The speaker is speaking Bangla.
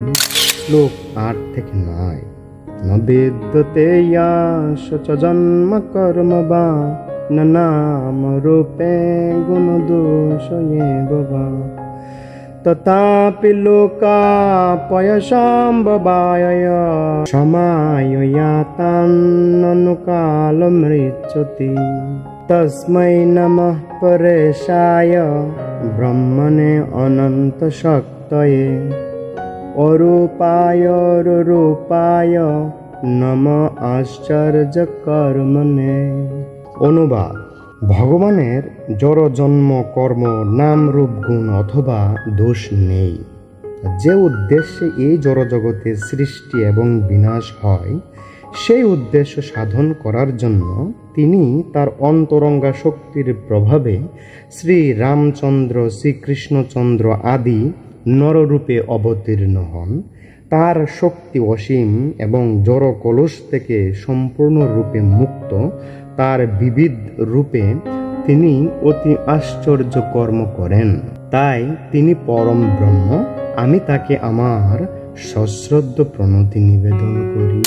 শ্লোক ৮ থেকে ৯। ন বিদ্যতে ইয়াশ চ জন্ম কর্ম বা ন নাম রূপে গুণ দোষ এব বা তথাপি লোকাপয়সম্ভবায় সমায়য়াতান্ননু কালমৃচ্যতি তস্मै নমঃ পরেশায় ব্রহ্মণে অনন্ত শক্তয়ে অরূপায় রূপায় নম আশ্চর্য কর্মণে। অনুবাদ: ভগবানের জড় জন্ম কর্ম নাম রূপ গুণ অথবা দোষ নেই। যে উদ্দেশ্যে এই জড়জগতের সৃষ্টি এবং বিনাশ হয়, সেই উদ্দেশ্য সাধন করার জন্য তিনি তার অন্তরঙ্গা শক্তির প্রভাবে শ্রী রামচন্দ্র, শ্রীকৃষ্ণচন্দ্র আদি নররূপে অবতীর্ণ হন। তার শক্তি অসীম এবং জড় কলস থেকে সম্পূর্ণরূপে মুক্ত। তার বিবিধ রূপে তিনি অতি আশ্চর্য কর্ম করেন। তাই তিনি পরম ব্রহ্ম। আমি তাকে আমার সশ্রদ্ধ প্রণতি নিবেদন করি।